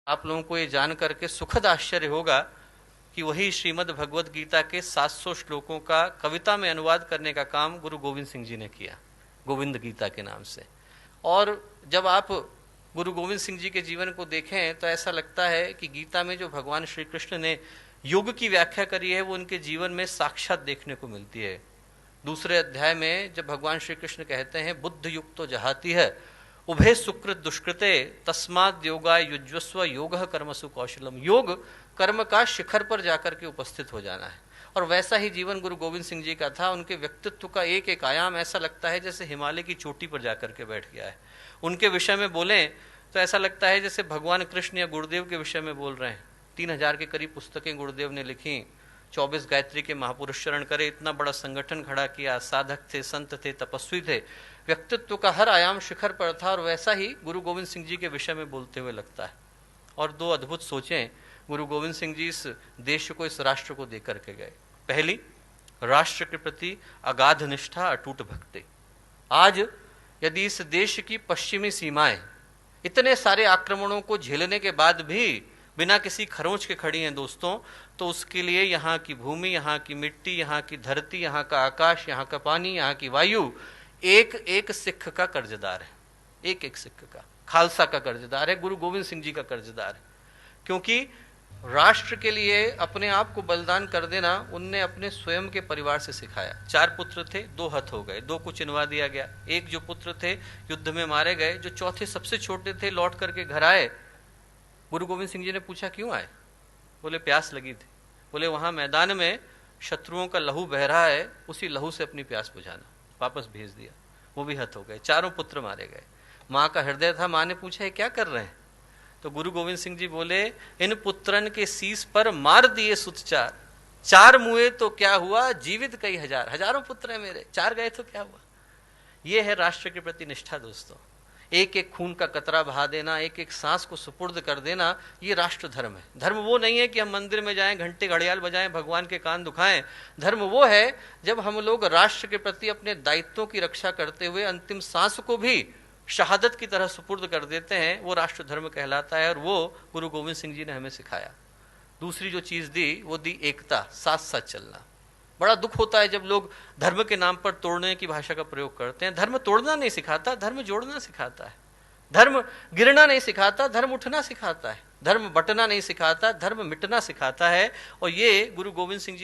आप लोगों को ये जान करके सुखद आश्चर्य होगा कि वही श्रीमद् भगवद गीता के 700 श्लोकों का कविता में अनुवाद करने का काम गुरु गोविंद सिंह जी ने किया, गोविंद गीता के नाम से। और जब आप गुरु गोविंद सिंह जी के जीवन को देखें तो ऐसा लगता है कि गीता में जो भगवान श्री कृष्ण ने युग की व्याख्या करी है वो उनके जीवन में साक्षात देखने को मिलती है। दूसरे अध्याय में जब भगवान श्री कृष्ण कहते हैं बुद्ध युग तो जहाती है उभय सुकृत दुष्कृते तस्माद योगा युज्वस्व योग कर्मसु कौशलम। योग कर्म का शिखर पर जाकर के उपस्थित हो जाना है। और वैसा ही जीवन गुरु गोविंद सिंह जी का था। उनके व्यक्तित्व का एक एक आयाम ऐसा लगता है जैसे हिमालय की चोटी पर जाकर के बैठ गया है। उनके विषय में बोलें तो ऐसा लगता है जैसे भगवान कृष्ण या गुरुदेव के विषय में बोल रहे हैं। 3000 के करीब पुस्तकें गुरुदेव ने लिखी, 24 गायत्री के महापुरुष चरण करे, इतना बड़ा संगठन खड़ा किया, साधक थे, संत थे, तपस्वी थे। व्यक्तित्व का हर आयाम शिखर पर था। और वैसा ही गुरु गोविंद सिंह जी के विषय में बोलते हुए लगता है। और दो अद्भुत सोचें गुरु गोविंद सिंह जी इस देश को, इस राष्ट्र को दे करके गए। पहली, राष्ट्र के प्रति अगाध निष्ठा, अटूट भक्ति। आज यदि इस देश की पश्चिमी सीमाएं इतने सारे आक्रमणों को झेलने के बाद भी बिना किसी खरोंच के खड़ी हैं दोस्तों, तो उसके लिए यहाँ की भूमि, यहाँ की मिट्टी, यहाँ की धरती, यहाँ का आकाश, यहाँ का पानी, यहाँ की वायु एक एक सिख का कर्जदार है। एक एक सिख का, खालसा का कर्जदार है, गुरु गोविंद सिंह जी का कर्जदार है। क्योंकि राष्ट्र के लिए अपने आप को बलिदान कर देना उनने अपने स्वयं के परिवार से सिखाया। 4 पुत्र थे, 2 हत हो गए, 2 को चिनवा दिया गया। एक जो पुत्र थे युद्ध में मारे गए। जो चौथे सबसे छोटे थे लौट करके घर आए। गुरु गोविंद सिंह जी ने पूछा क्यों आए? बोले प्यास लगी थी। बोले वहां मैदान में शत्रुओं का लहू बह रहा है, उसी लहू से अपनी प्यास बुझाना। वापस भेज दिया। वो भी हत हो गए। 4 पुत्र मारे गए। माँ का हृदय था। माँ ने पूछा क्या कर रहे हैं? तो गुरु गोविंद सिंह जी बोले इन पुत्रन के शीस पर मार दिए सुत 4, 4 मुए तो क्या हुआ, जीवित कई हजार। हजारों पुत्र हैं मेरे, 4 गए तो क्या हुआ। ये है राष्ट्र के प्रति निष्ठा दोस्तों। एक एक खून का कतरा बहा देना, एक एक सांस को सुपुर्द कर देना, ये राष्ट्र धर्म है। धर्म वो नहीं है कि हम मंदिर में जाएं, घंटे घड़ियाल बजाएं, भगवान के कान दुखाएं। धर्म वो है जब हम लोग राष्ट्र के प्रति अपने दायित्वों की रक्षा करते हुए अंतिम सांस को भी शहादत की तरह सुपुर्द कर देते हैं। वो राष्ट्र धर्म कहलाता है। और वो गुरु गोविंद सिंह जी ने हमें सिखाया। दूसरी जो चीज दी वो दी एकता, साथ साथ चलना। बड़ा दुख होता है जब लोग धर्म के नाम पर तोड़ने की भाषा का प्रयोग करते हैं। धर्म तोड़ना नहीं सिखाता, धर्म जोड़ना सिखाता है। धर्म गिरना नहीं सिखाता, धर्म उठना सिखाता है। धर्म बंटना नहीं सिखाता, धर्म मिटना सिखाता है। और ये गुरु गोविंद सिंह जी